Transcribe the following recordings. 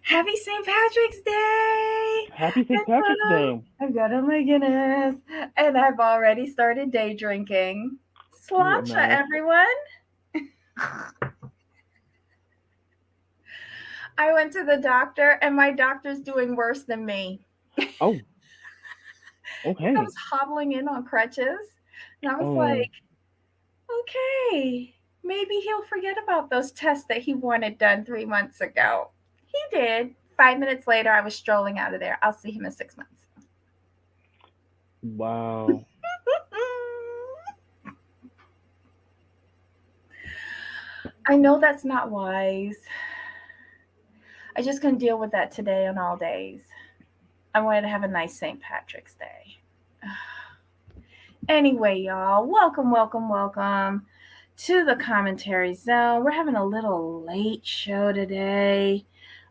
Happy St. Patrick's Day! Happy St. Patrick's Day. I've got on my Guinness and I've already started day drinking. Ooh, a Sláinte, malice. everyone! I went to the doctor and my doctor's doing worse than me. Oh, I okay. was hobbling in on crutches and I was Oh, like, okay, maybe he'll forget about those tests that he wanted done 3 months ago. He did. 5 minutes later, I was strolling out of there. I'll see him in 6 months. wow. I know that's not wise. I just couldn't deal with that today on all days. I wanted to have a nice St. Patrick's Day. Anyway, y'all, welcome to the commentary zone. We're having a little late show today.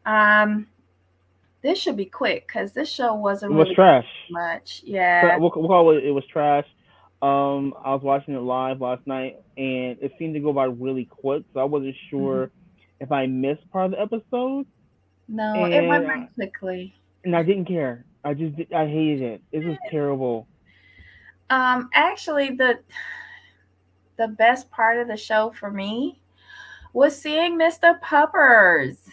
Um, this should be quick because this show wasn't It was really trash. much. Yeah. We'll call it. It was trash. I was watching it live last night, and it seemed to go by really quick. So I wasn't Mhm. sure if I missed part of the episode, No, it went and by quickly. I didn't care. I hated it. It was terrible. Actually, the best part of the show for me was seeing Mr. Puppers.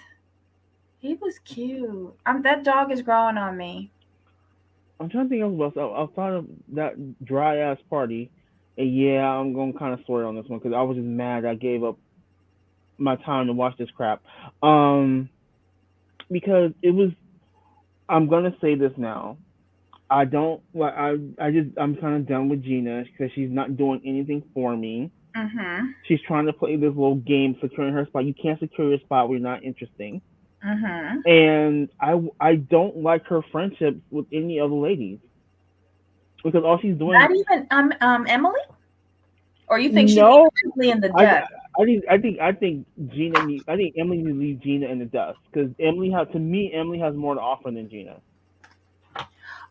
He was cute. That dog is growing on me. I'm trying to think of what else outside of that dry ass party. And yeah, I'm gonna kind of swear on this one because I was just mad I gave up my time to watch this crap. Um, because it was. I'm gonna say this now. I don't like. I'm kind of done with Gina because she's not doing anything for me. Mhm. She's trying to play this little game securing her spot. You can't secure your spot when you're not interesting. Mhm. And I don't like her friendships with any other ladies because all she's doing. Not even Emily. Or you think she No, leaves Emily in the I dust? I think I think Emily needs to leave Gina in the dust because Emily has more to offer than Gina.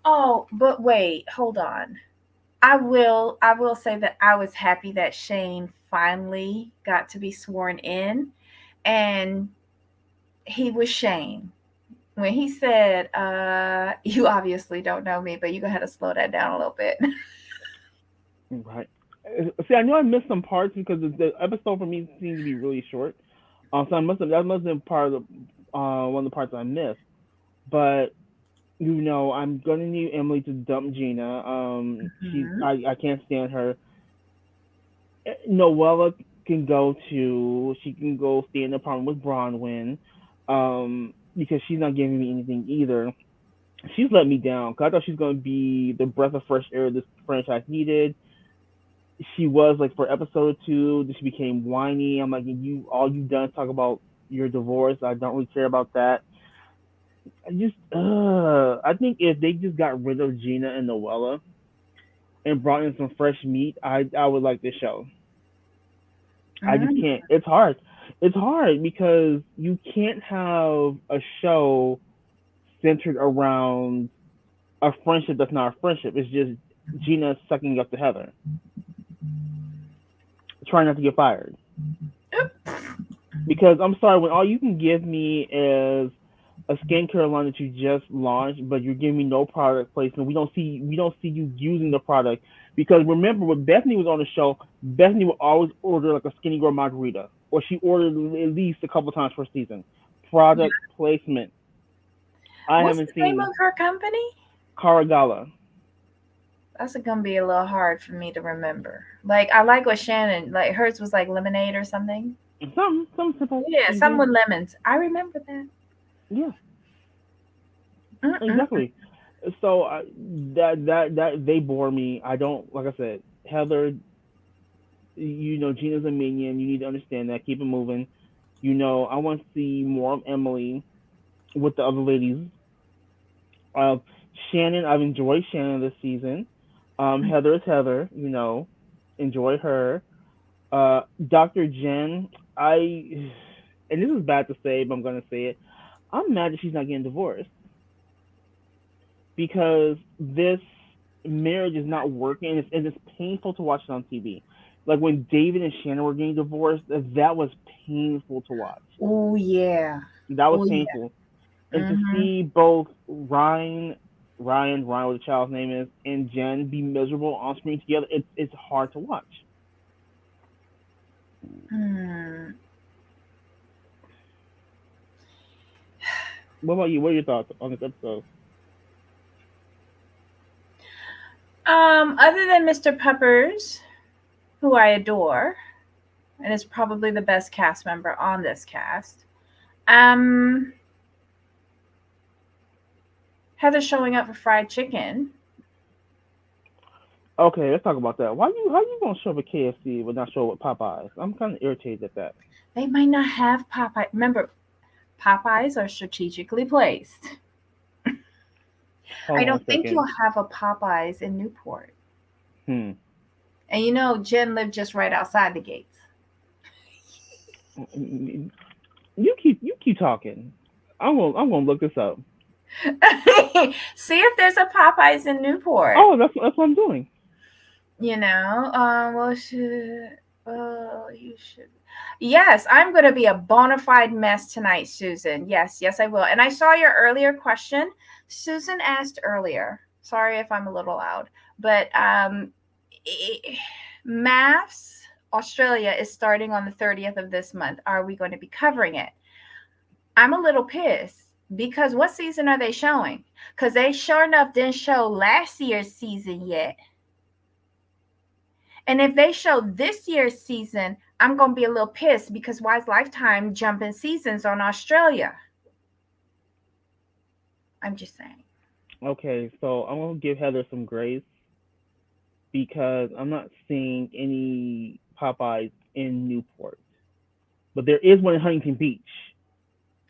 Oh, but wait, hold on. I will say that I was happy that Shane finally got to be sworn in, and he was Shane. When he said, you obviously don't know me, but you're gonna have to slow that down a little bit. Right. See, I know I missed some parts because the episode for me seemed to be really short. So that must have been part of one of the parts I missed. But I'm gonna need Emily to dump Gina. Mhm. I can't stand her. Noella can go to she can go stay in the apartment with Bronwyn, because she's not giving me anything either. She's let me down. 'Cause I thought she's gonna be the breath of fresh air this franchise needed. She was like for episode two, she became whiny. I'm like, you all you've done is talk about your divorce. I don't really care about that. I think if they just got rid of Gina and Noella and brought in some fresh meat, I would like this show. I just Mm. can't. It's hard. It's hard because you can't have a show centered around a friendship that's not a friendship. It's just Gina sucking up to Heather, trying not to get fired. Because I'm sorry, when all you can give me is a skincare line that you just launched, but you're giving me no product placement. We don't see you using the product. Because remember, when Bethany was on the show, Bethany would always order like a skinny girl margarita, or she ordered at least a couple times per season. Product placement. I What's haven't the name seen of her company? Caragala. That's gonna be a little hard for me to remember. Like I like what Shannon like hers was like lemonade or something. Some simple, Yeah, some easy. with lemons. I remember that. Yeah, Mm-mm. exactly. So that they bore me. I don't like I said, Heather. Gina's a minion. You need to understand that. Keep it moving. I want to see more of Emily with the other ladies. Uh, Shannon, I've enjoyed Shannon this season. Heather is Heather. Enjoy her. Dr. Jen, I, and this is bad to say, but I'm gonna say it. I'm mad that she's not getting divorced because this marriage is not working, and it's painful to watch it on TV. Like when David and Shannon were getting divorced, that was painful to watch. Oh yeah. That was Oh yeah. painful. and to Mm-hmm. see both Ryan, what the child's name is, and Jen be miserable on screen together, it's hard to watch. Hmm. What about you? What are your thoughts on this episode? Other than Mr. Peppers, who I adore, and is probably the best cast member on this cast, um, Heather showing up for fried chicken. Okay, let's talk about that. Why you how you gonna show up at KFC but not show up at Popeyes? I'm kind of irritated at that. They might not have Popeye. Remember, Popeyes are strategically placed. Hold I on don't a think second. you'll have a Popeyes in Newport. Hmm. And you know, Jen lived just right outside the gates. You keep talking. I'm gonna look this up. See if there's a Popeyes in Newport. Oh, that's what I'm doing. Well, you should. Yes, I'm going to be a bona fide mess tonight, Susan. Yes, yes, I will. And I saw your earlier question. Susan asked earlier. Sorry if I'm a little loud, but i- maths Australia is starting on the 30th of this month. Are we going to be covering it? I'm a little pissed because what season are they showing? Because they sure enough didn't show last year's season yet. And if they show this year's season, I'm going to be a little pissed because why is Lifetime jumping seasons on Australia? I'm just saying. Okay, so I'm gonna give Heather some grace because I'm not seeing any Popeyes in Newport, but there is one in Huntington Beach.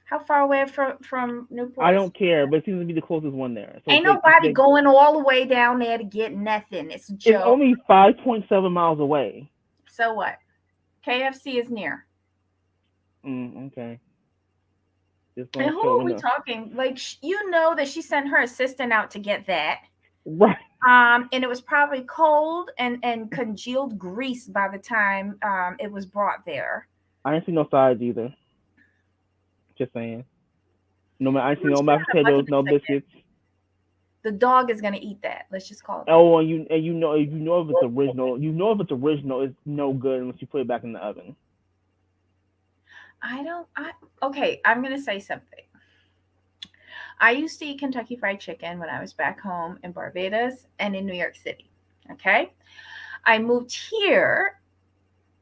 How far away from I Newport is don't care, but it seems to be the closest one there. So Ain't nobody they going all the way down there to get nothing. It's a it's joke. only 5.7 miles away. So what? KFC is near. Okay, just And don't who show are in we the talking? Like, you know that she sent her assistant out to get that. right. And it was probably cold and congealed grease by the time it was brought there. I ain't see no sides either. Just saying. No, I ain't see Well, no she mashed got a bunch potatoes, of no potatoes. biscuits. The dog is gonna eat that. Let's just call it that. Oh, and you know if it's original, it's no good unless you put it back in the oven. I don't. I okay. I'm gonna say something. I used to eat Kentucky Fried Chicken when I was back home in Barbados and in New York City. Okay, I moved here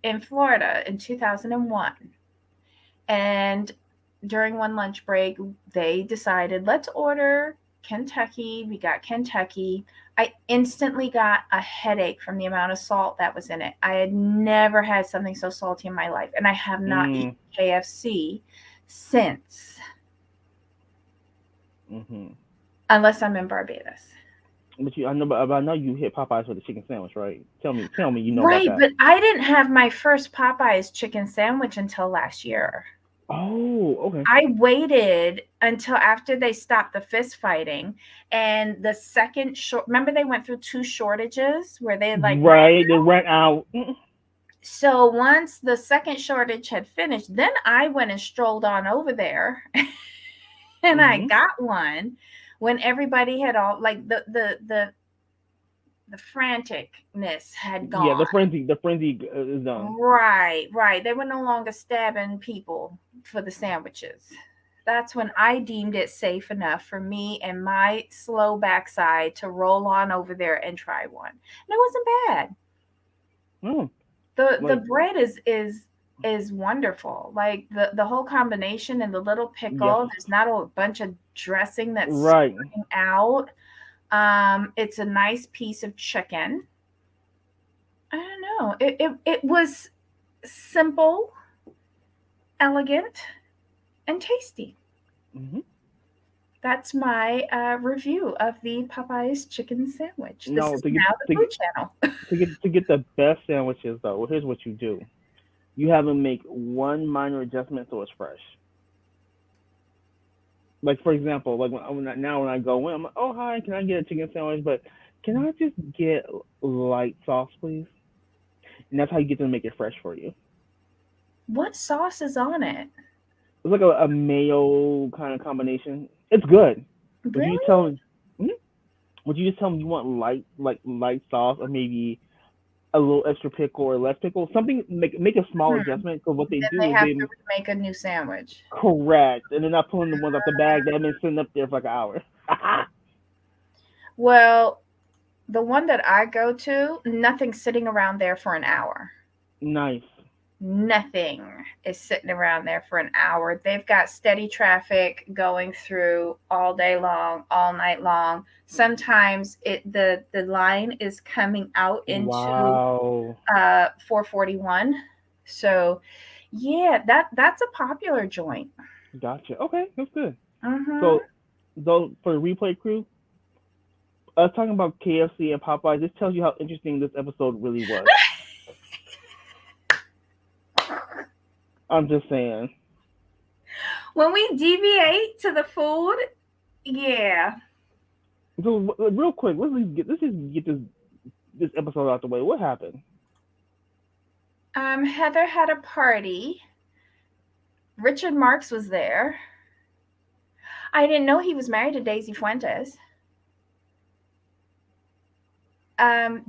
in Florida in 2001, and during one lunch break, they decided let's order Kentucky. We got Kentucky. I instantly got a headache from the amount of salt that was in it. I had never had something so salty in my life, and I have not eaten Mm. KFC since, Mhm. unless I'm in Barbados. But I know you hit Popeyes for the chicken sandwich, right? Tell me, you know about Right, that. but I didn't have my first Popeyes chicken sandwich until last year. Oh, okay. I waited until after they stopped the fist fighting and the second short remember they went through two shortages where they like ran. Right, they ran out. So once the second shortage had finished, then I went and strolled on over there and I Mhm. got one when everybody had all like the franticness had Yeah, gone. the frenzy is done. Right, right. They were no longer stabbing people for the sandwiches. That's when I deemed it safe enough for me and my slow backside to roll on over there and try one. And it wasn't bad. Oh, The like bread is wonderful. Like the whole combination and the little yes, pickle. There's not a bunch of dressing that's right. spraying out. It's a nice piece of chicken. I don't know. It was simple, elegant, and tasty. Mhm. That's my review of the Popeyes chicken sandwich. This No, is now the to get Food Channel. to get the best sandwiches though. Here's what you do: you have them make one minor adjustment so it's fresh. Like for example, like now when I go in, I'm like, oh hi, can I get a chicken sandwich? But can I just get light sauce, please? And that's how you get them to make it fresh for you. What sauce is on it? It's like a mayo kind of combination. It's good. Would you just Really? tell me? Mhm. Would you just tell me you want light sauce or maybe a little extra pickle or less pickle? Something make a small Hmm. adjustment. Because what they Then do they is have they to remake a new sandwich. correct, and they're not pulling the ones out the bag that have been sitting up there for like an hour. Well, the one that I go to, nothing's sitting around there for an hour. Nice. Nothing is sitting around there for an hour. They've got steady traffic going through all day long, all night long. Sometimes the line is coming out into Wow. 441. So yeah, that's a popular joint. Gotcha. Okay, that's good. Mhm. So, though for the replay crew, us talking about KFC and Popeyes, this tells you how interesting this episode really was. I'm just saying. When we deviate to the food, yeah. So, real quick, let's just get this episode out the way. What happened? Heather had a party. Richard Marks was there. I didn't know he was married to Daisy Fuentes.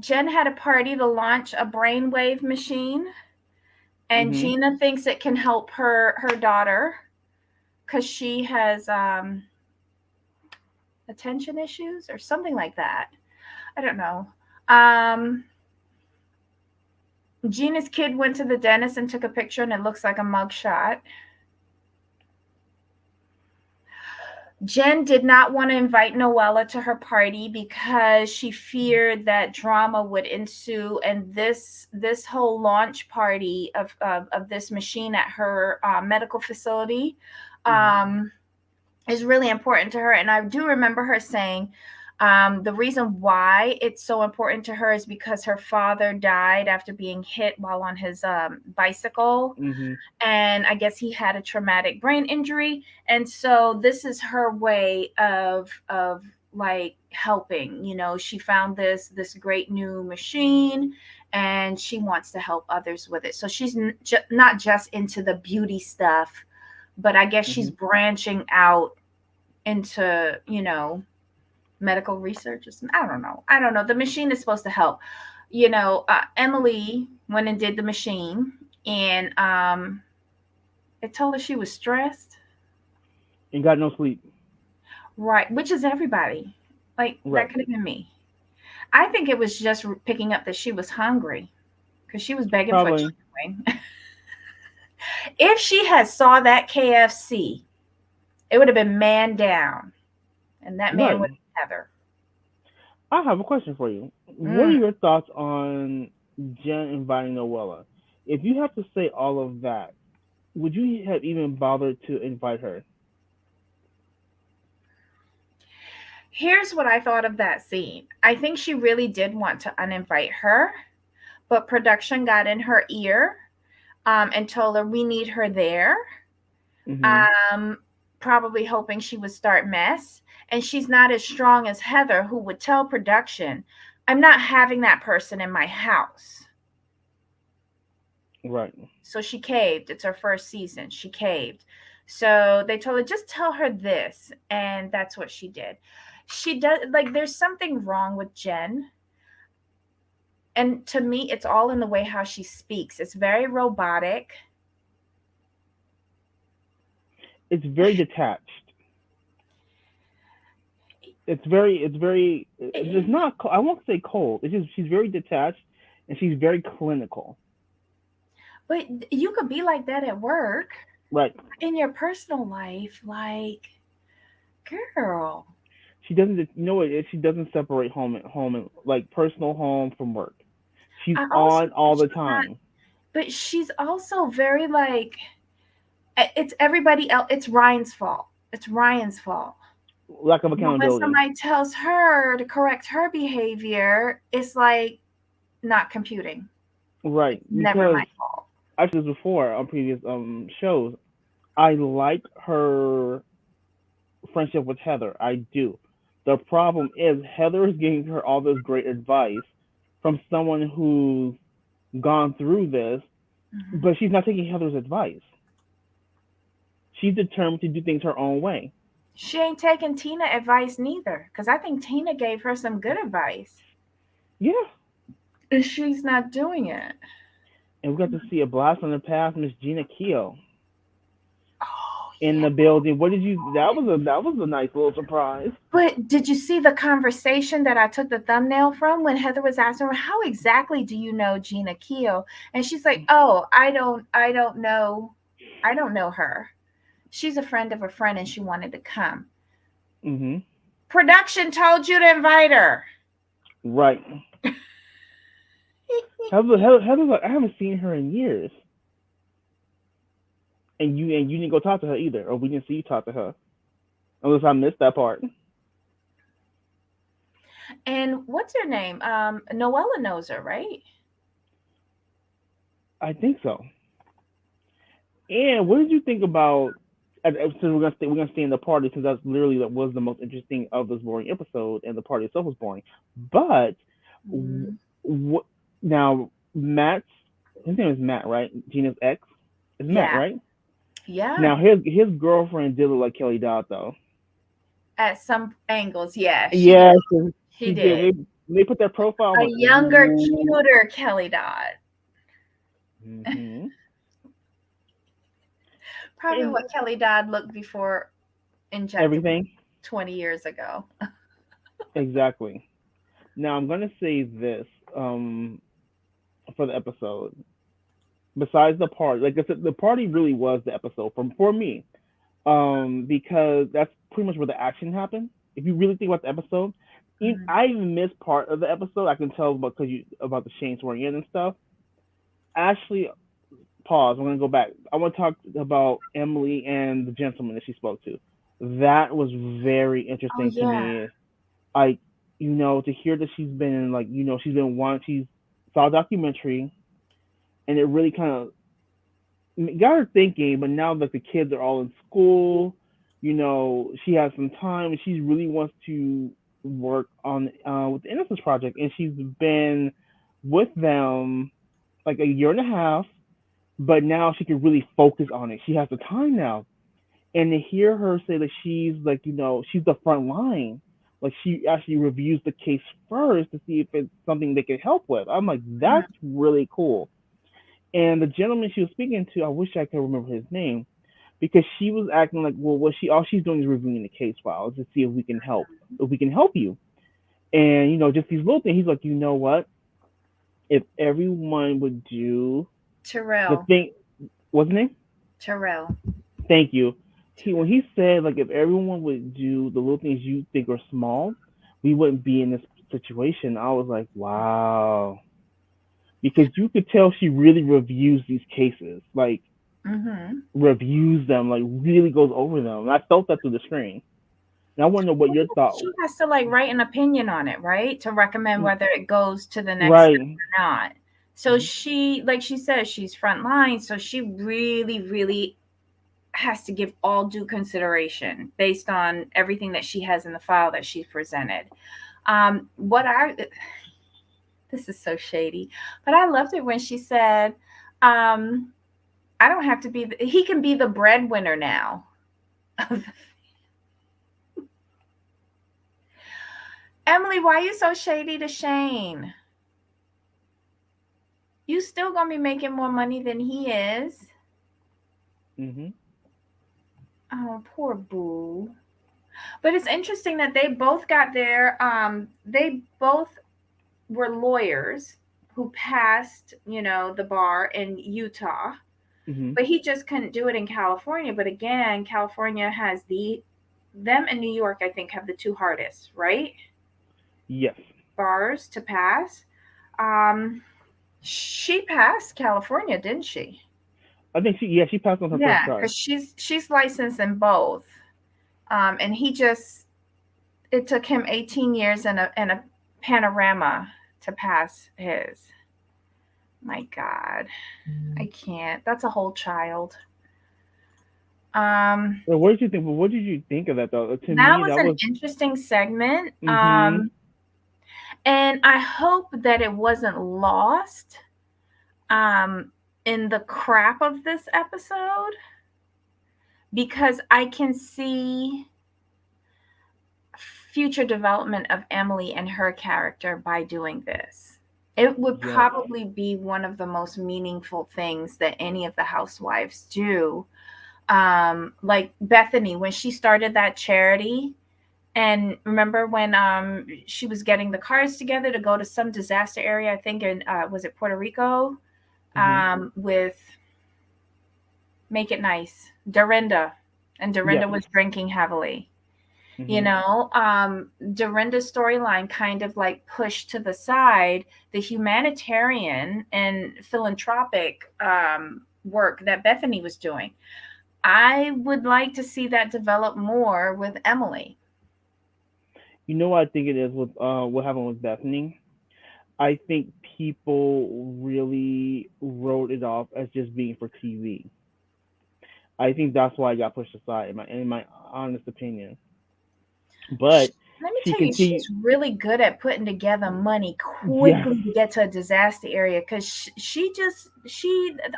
Jen had a party to launch a brainwave machine, and Mhm. Gina thinks it can help her daughter because she has attention issues or something like that. I don't know. Um, Gina's kid went to the dentist and took a picture, and it looks like a mugshot. Jen did not want to invite Noella to her party because she feared that drama would ensue, and this whole launch party of this machine at her medical facility Mhm. um, is really important to her. And I do remember her saying the reason why it's so important to her is because her father died after being hit while on his bicycle, Mhm. and I guess he had a traumatic brain injury, and so this is her way of like helping. She found this great new machine, and she wants to help others with it. So she's not just into the beauty stuff, but I guess she's Mhm. branching out into medical research or something. I don't know. The machine is supposed to help. Emily went and did the machine, and it told her she was stressed. And got no sleep. Right, which is everybody. Like, that Right. could have been me. I think it was just picking up that she was hungry because she was begging for Probably. chicken wing. If she had saw that KFC, it would have been man down, and that man would Right. be Heather. I have a question for you. What are Mm. your thoughts on Jen inviting Noella? If you have to say all of that, would you have even bothered to invite her? Here's what I thought of that scene. I think she really did want to uninvite her, but production got in her ear and told her we need her there, Mhm. um, probably hoping she would start mess. And she's not as strong as Heather, who would tell production, I'm not having that person in my house. Right. So she caved. It's her first season. She caved. So they told her, just tell her this. And that's what she did. She does, like, there's something wrong with Jen. And to me, it's all in the way how she speaks. It's very robotic. It's very detached. It's not, I won't say cold. It's just, she's very detached and she's very clinical. But you could be like that at work, Right. in your personal life, like, girl. She doesn't, she doesn't separate home and like personal home from work. She's I also on all think the she's not, time. but she's also very like, it's everybody else. It's Ryan's fault. It's Ryan's fault. Lack of But when accountability. somebody tells her to correct her behavior, it's like not computing. Right. It's never Because my fault. I've said this before on previous shows. I like her friendship with Heather. I do. The problem is Heather is giving her all this great advice from someone who's gone through this, Mhm. but she's not taking Heather's advice. She's determined to do things her own way. She ain't taking Tina advice neither, because I think Tina gave her some good advice. Yeah, And she's not doing it. and we got to see a blast on the past, Miss Gina Keo Oh, in yeah. the building. What did you? That was a nice little surprise. But did you see the conversation that I took the thumbnail from when Heather was asking her, how exactly do you know Gina Keel? And she's like, oh, I don't know her. She's a friend of a friend and she wanted to come. Mhm. Production told you to invite her. Right. Heather's like, I haven't seen her in years, and you didn't go talk to her either, or we didn't see you talk to her, unless I missed that part. And what's her name? Noella knows her, right? I think so. And what did you think about? Since we're gonna stay in the party, since that's literally that was the most interesting of this boring episode, and the party itself was boring. But Mm, what now? Matt's his name is Matt, right? Gina's ex is Matt, yeah, right? yeah. Now his girlfriend did look like Kelly Dodd though. At some angles, yeah, she did. Yes, She she did. did. When they put that profile, I'm A like, younger, ooh. cuter Kelly Dodd. Hmm. Probably And what Kelly Dodd looked before injectable everything 20 years ago. exactly. Now I'm gonna say this um for the episode. Besides the party, like I said, the party really was the episode for me. Because that's pretty much where the action happened. If you really think about the episode, Mhm. I even missed part of the episode. I can tell about the Shane swearing in and stuff. Actually, pause. I'm gonna go back. I want to talk about Emily and the gentleman that she spoke to. That was very Oh, interesting to yeah. me. Like, to hear that she's been like, she's been one. She's saw a documentary, and it really kind of got her thinking. But now that the kids are all in school, she has some time, and she really wants to work on with the Innocence Project, and she's been with them like a year and a half, but now she can really focus on it. She has the time now. And to hear her say that she's like, she's the front line, like she actually reviews the case first to see if it's something they can help with. I'm like, Mhm. that's really cool. And the gentleman she was speaking to, I wish I could remember his name, because she was acting like, well, what all she's doing is reviewing the case files to see if we can help you. And just these little things. He's like, you know what? If everyone would do the Terrell. thing, what's his name? Terrell. Thank you. When Terrell. he said like if everyone would do the little things you think are small, we wouldn't be in this situation. I was like, wow, because you could tell she really reviews these cases, like Hmm. reviews them, like really goes over them. And I felt that through the screen. And I want to know what your thought. She has to like write an opinion on it, right? To recommend whether it goes to the next step Right. or not. So Mm-hmm. she, like she says, she's front line. So she really, really has to give all due consideration based on everything that she has in the file that she's presented. What I This is so shady, but I loved it when she said, um, "I don't have to be. He can be the breadwinner now." Emily, why are you so shady to Shane? You still gonna be making more money than he is. Mm-hmm. Oh, poor Boo. But it's interesting that they both got their. They both were lawyers who passed, the bar in Utah, Mm-hmm. but he just couldn't do it in California. But again, California has them and New York, I think, have the two hardest, right? Yes. Bars to pass. Um, she passed California, didn't she? I think she passed on her Yeah, first try. because she's licensed in both. And he just it took him 18 years and a panorama to pass his. My God, I can't. That's a whole child. Um, Well, what did you think? Well, what did you think of that though? To that me, was that an was. interesting segment. Mm-hmm. And I hope that it wasn't lost um, in the crap of this episode because I can see future development of Emily and her character by doing this. It would Yes. probably be one of the most meaningful things that any of the housewives do. Like Bethany, when she started that charity, and remember when she was getting the cars together to go to some disaster area, I think in was it Puerto Rico, Mhm. with Make It Nice, Dorinda, and Yes. Dorinda was drinking heavily. You Mhm. know, Dorinda's storyline kind of like pushed to the side the humanitarian and philanthropic work that Bethany was doing. I would like to see that develop more with Emily. You know what I think it is with what happened with Bethany? I think people really wrote it off as just being for TV. I think that's why it got pushed aside in my honest opinion. But Let me she tell you, continued. she's really good at putting together money Yes. quickly to get to a disaster area because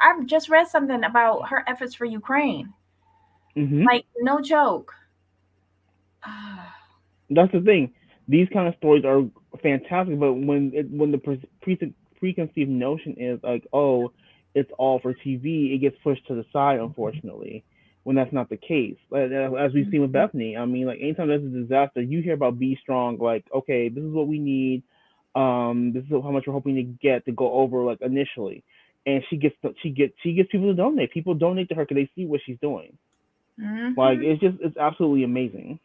I've just read something about her efforts for Ukraine. Mhm. Like, no joke. That's the thing. These kind of stories are fantastic, but when the preconceived notion is like, oh, it's all for TV, it gets pushed to the side, unfortunately. When that's not the case, as we've seen with Bethany, I mean, like anytime there's a disaster, you hear about Be Strong, like, okay, this is what we need, this is how much we're hoping to get to go over, like initially, and she gets people to donate. People donate to her because they see what she's doing. Like Mm-hmm. it's absolutely amazing.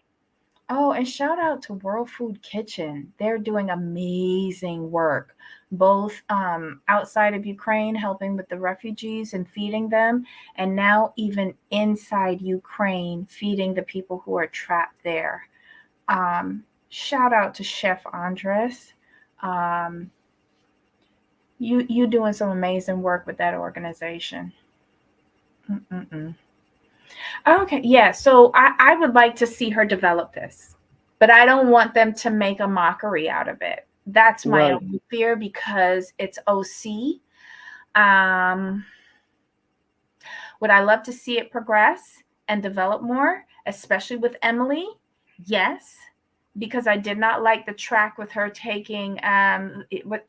Oh, and shout out to World Food Kitchen. They're doing amazing work, both outside of Ukraine, helping with the refugees and feeding them, and now even inside Ukraine, feeding the people who are trapped there. Um, Shout out to Chef Andres. Um, you doing some amazing work with that organization. Mm-mm-mm. Okay, yeah. So I would like to see her develop this, but I don't want them to make a mockery out of it. That's my Right. only fear because it's OC. Um, would I love to see it progress and develop more, especially with Emily? Yes, because I did not like the track with her taking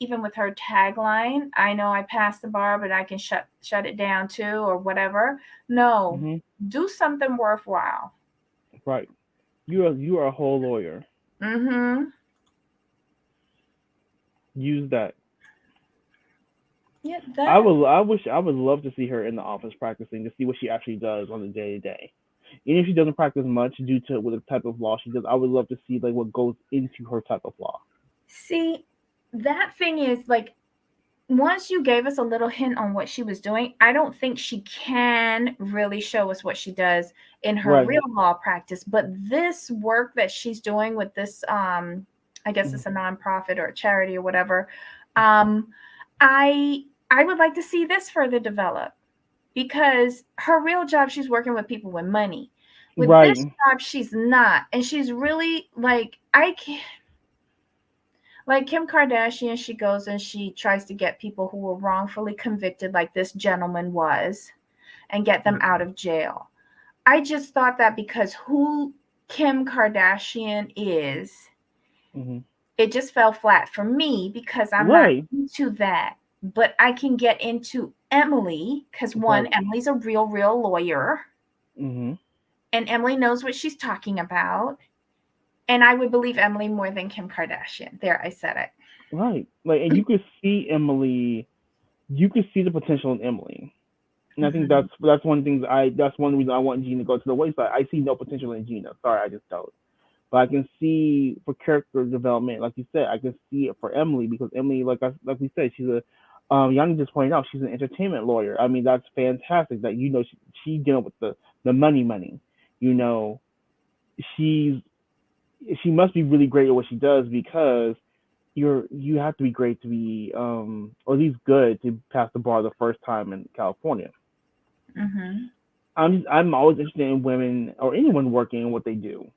even with her tagline. I know I passed the bar, but I can shut it down too, or whatever. No, Mhm. do something worthwhile. Right. You are a whole lawyer. Mm-hmm. Use that. Yeah, I that. would. I wish. I would love to see her in the office practicing to see what she actually does on a day to day. Even if she doesn't practice much due to what the type of law she does, I would love to see like what goes into her type of law. See, that thing is like once you gave us a little hint on what she was doing, I don't think she can really show us what she does in her Right. real law practice. But this work that she's doing with this, I guess Mhm. it's a nonprofit or a charity or whatever, um, I I would like to see this further develop because her real job, she's working with people with money. With this Right. job, she's not, and she's really like I can't like Kim Kardashian, she goes and she tries to get people who were wrongfully convicted, like this gentleman was, and get them out of jail. I just thought that because who Kim Kardashian is, Mhm. it just fell flat for me because I'm not Right. into that. But I can get into Emily because one, Right. Emily's a real lawyer Mhm. and Emily knows what she's talking about. And I would believe Emily more than Kim Kardashian. There, I said it. Right. Like, and you could see Emily. You could see the potential in Emily. And I think Hmm. that's one thing that's one reason I want Gina to go to the wayside. I see no potential in Gina. Sorry, I just don't. But I can see for character development, like you said, I can see it for Emily because Emily, like we said, she's a Yanni just pointed out, she's an entertainment lawyer. I mean, that's fantastic. That she dealing with the money. You know, she's she must be really great at what she does because you have to be great to be or at least good to pass the bar the first time in California. Hmm. I'm always interested in women or anyone working in what they do.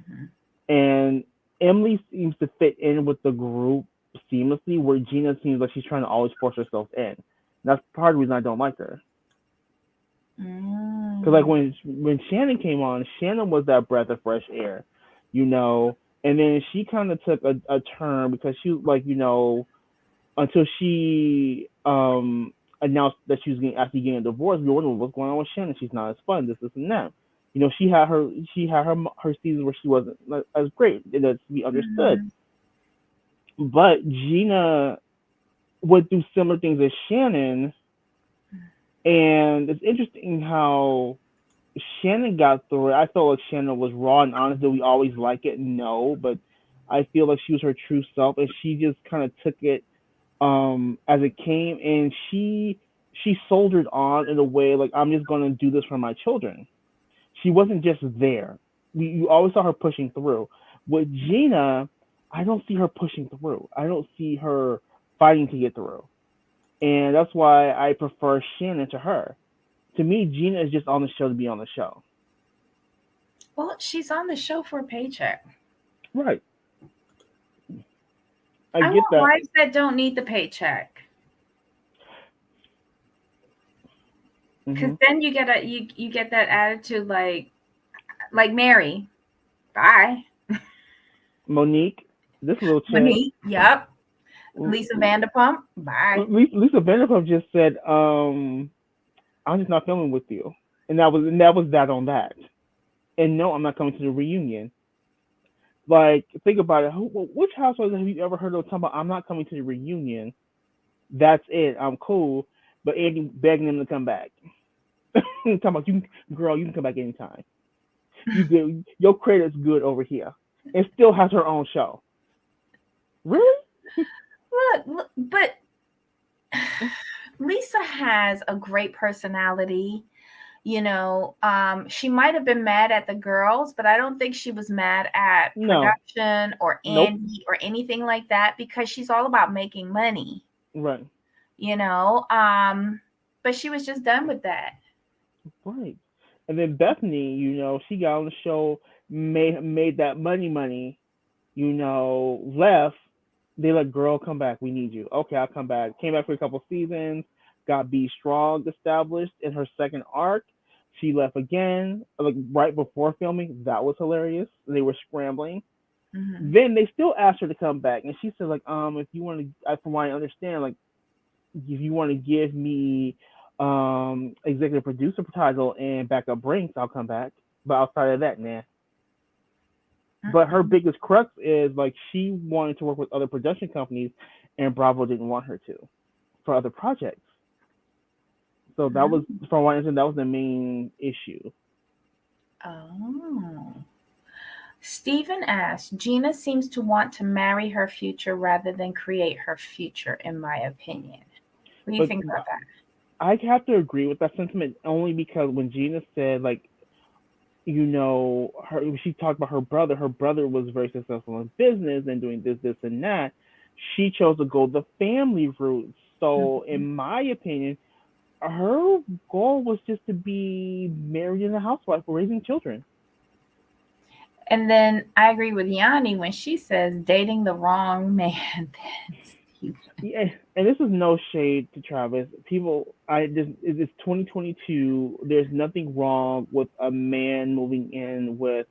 Hmm. And Emily seems to fit in with the group seamlessly, where Gina seems like she's trying to always force herself in. And that's part of the reason I don't like her. Because like Mm. when Shannon came on, Shannon was that breath of fresh air, you know. And then she kind of took a turn because she like until she announced that she was getting actually getting a divorce. We were wondering what's going on with Shannon. She's not as fun. This and that. She had her seasons where she wasn't like, as great. And that's to be understood. Mhm. But Gina went through similar things as Shannon, and it's interesting how Shannon got through it. I felt like Shannon was raw and honest. Did we always like it? No, but I feel like she was her true self, and she just kind of took it as it came, and she soldiered on in a way like I'm just gonna do this for my children. She wasn't just there. You always saw her pushing through. With Gina, I don't see her pushing through. I don't see her fighting to get through, and that's why I prefer Shannon to her. To me, Gina is just on the show to be on the show. Well, she's on the show for a paycheck. Right. I I get want that. wives that don't need the paycheck. Cause Hmm. then you get that attitude like Mary. Bye. Monique, this little chick, Monique. Yep. Lisa Vanderpump. Bye. Lisa Vanderpump just said, I'm just not filming with you. And that was that on that. And no, I'm not coming to the reunion. Like, think about it. Which housewives have you ever heard of talking about? I'm not coming to the reunion. That's it. I'm cool. But Andy begging them to come back. Talking about you, girl. You can come back anytime. You good. Your credit's good over here. And still has her own show. Really? But Lisa has a great personality. She might have been mad at the girls, but I don't think she was mad at No. production or Nope. Andy or anything like that because she's all about making money, Right. you know. But she was just done with that. Right. And then Bethany, she got on the show, made that money, left. They let girl come back. We need you. Okay, I'll come back. Came back for a couple seasons. Got B Strong established in her second arc. She left again, like right before filming. That was hilarious. They were scrambling. Hmm. Then they still asked her to come back, and she said like, if you want to, from what I understand, like if you want to give me executive producer title and backup Brinks, I'll come back. But outside of that, nah. But her Mm-mm. biggest crux is like she wanted to work with other production companies, and Bravo didn't want her to for other projects. So that was, Mm. from what I understand, that was the main issue. Oh. Stephen asks, Gina seems to want to marry her future rather than create her future, in my opinion. What do you But think about that? I have to agree with that sentiment only because when Gina said like, her she talked about her brother. Her brother was very successful in business and doing this, and that. She chose to go the family route. So, Mhm. in my opinion, her goal was just to be married and a housewife raising children. And then I agree with Yanni when she says dating the wrong man. That's Stephen. Yeah, and this is no shade to Travis. People, it's 2022. There's nothing wrong with a man moving in with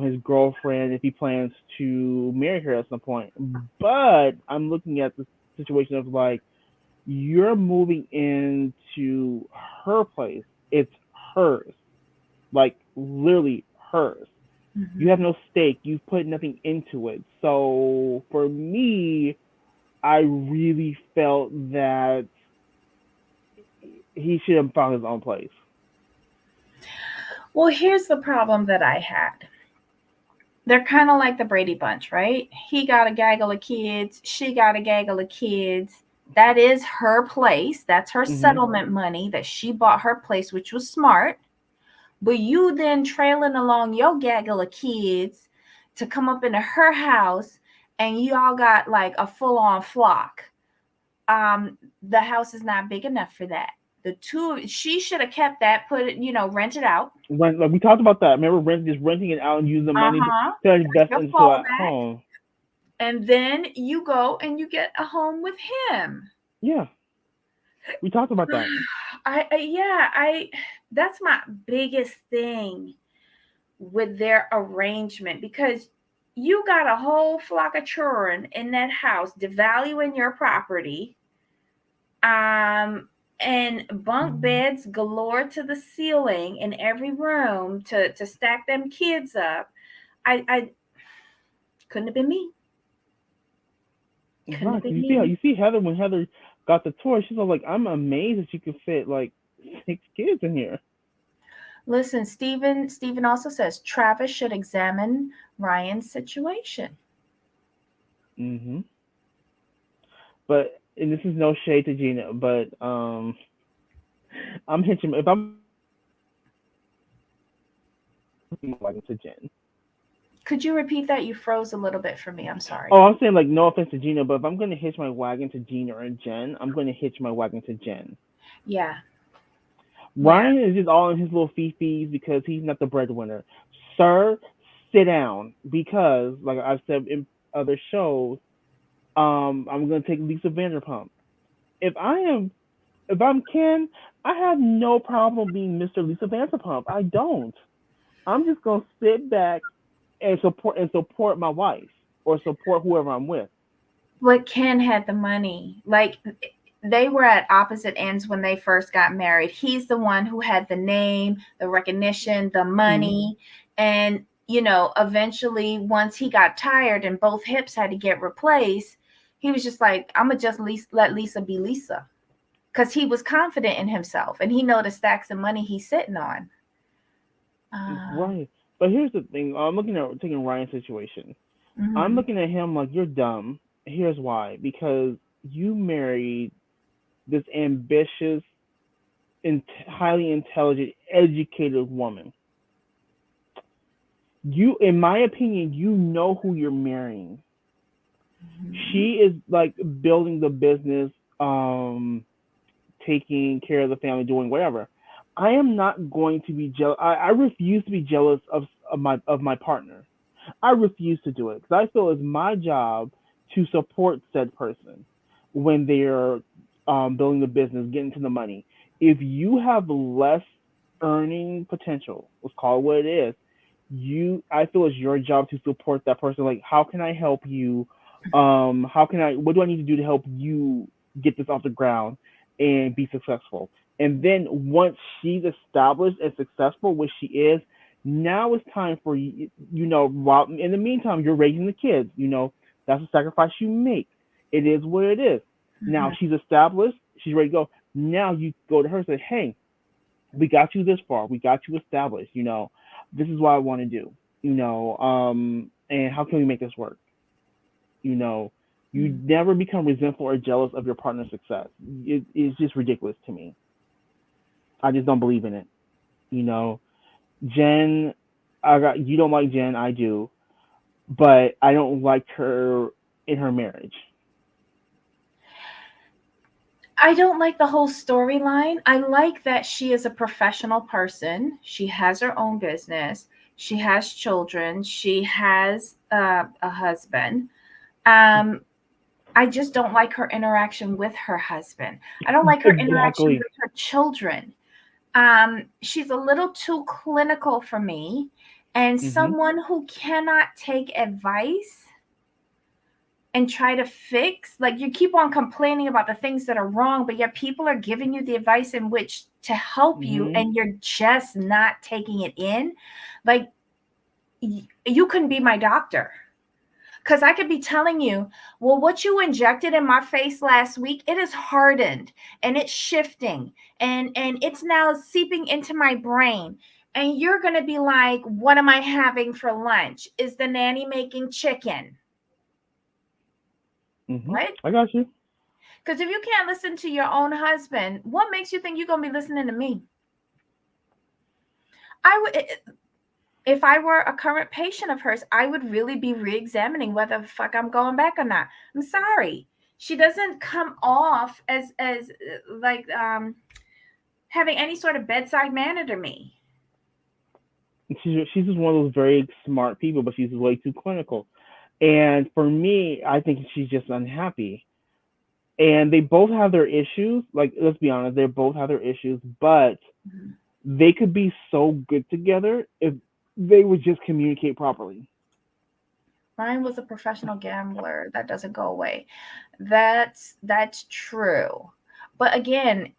his girlfriend if he plans to marry her at some point. But I'm looking at the situation of like you're moving into her place. It's hers, like literally hers. You have Hmm. no stake. You've put nothing into it. So for me, I really felt that he should have found his own place. Well, here's the problem that I had. They're kind of like the Brady Bunch, right? He got a gaggle of kids, she got a gaggle of kids. That is her place. That's her Hmm. settlement money that she bought her place, which was smart. But you then trailing along your gaggle of kids to come up into her house and y'all got like a full on flock. um the house is not big enough for that. She should have kept that, put it, rent it out. Rent, like we talked about that. Remember, just renting it out and using the money Uh-huh. to That's invest your into a fallback. home. And then you go and you get a home with him. Yeah, We talked about that. Yeah, that's my biggest thing with their arrangement, because you got a whole flock of children in that house devaluing your property, um and bunk beds galore to the ceiling in every room to stack them kids up. I couldn't have been me. Couldn't Right, have because been me. you see Heather when Heather got the tour, she's all like, "I'm amazed that you could fit like 6 kids in here." Listen, Stephen also says Travis should examine Ryan's situation. Hmm. But and this is no shade to Gina, but I'm hitching. If I'm like to Jen. Could you repeat that? You froze a little bit for me. I'm Oh, sorry. I'm saying like no offense to Gina, but if I'm gonna hitch my wagon to Gina or Jen, I'm gonna hitch my wagon to Jen. Yeah, yeah. Ryan is just all in his little fifis because he's not the breadwinner. Sir, sit down because, like I've said in other shows, I'm gonna take Lisa Vanderpump. If I am, if I'm Ken, I have no problem being Mr. Lisa Vanderpump. I don't. I'm just gonna sit back and support my wife or support whoever I'm with. But Ken had the money. Like, they were at opposite ends when they first got married. He's the one who had the name, the recognition, the Hmm. money. And, eventually, once he got tired and both hips had to get replaced, he was just like, I'm going to just let Lisa be Lisa. Because he was confident in himself and he know the stacks of money he's sitting on. Uh, Right. But here's the thing. I'm looking at taking Ryan's situation. I'm mhm. looking at him like you're dumb. Here's why. Because you married this ambitious, highly intelligent, educated woman. You, in my opinion, you know who you're marrying. Mhm. She is like building the business, um, taking care of the family, doing whatever. I am not going to be jealous. I refuse to be jealous of my partner. I refuse to do it because I feel it's my job to support said person when they're building the business, getting to the money. If you have less earning potential, let's call it what it is, I feel it's your job to support that person. Like, how can I help you? What do I need to do to help you get this off the ground and be successful? And then once she's established and successful, which she is, now it's time for while in the meantime you're raising the kids, that's a sacrifice you make. It is what it is. Now Mhm. she's established, she's ready to go. Now you go to her and say, hey, we got you this far, we got you established, this is what I want to do, and how can we make this work? you know you Mhm. never become resentful or jealous of your partner's success. It's just ridiculous to me. I just don't believe in it. you know Jen, you don't like Jen, I do, but I don't like her in her marriage. I don't like the whole storyline. I like that she is a professional person. She has her own business. She has children. She has a husband. Um, I just don't like her interaction with her husband. I don't like her interaction Exactly. with her children. She's a little too clinical for me, and Hmm. someone who cannot take advice and try to fix. Like, you keep on complaining about the things that are wrong, but yet people are giving you the advice in which to help you Hmm. and you're just not taking it in. Like, you couldn't be my doctor, because I could be telling you, well, what you injected in my face last week, it is hardened and it's shifting and it's now seeping into my brain. And you're going to be like, what am I having for lunch? Is the nanny making chicken? Hmm. What? I got you. Because if you can't listen to your own husband, what makes you think you're going to be listening to me? I would, if I were a current patient of hers, I would really be re-examining whether the fuck I'm going back or not. I'm sorry. She doesn't come off as like having any sort of bedside manner to me. She's just one of those very smart people, but she's way too clinical. And for me, I think she's just unhappy. and they both have their issues. Like, let's be honest, they both have their issues, but Mhm. they could be so good together if they would just communicate properly. Ryan was a professional gambler. That doesn't go away. That's true. But again,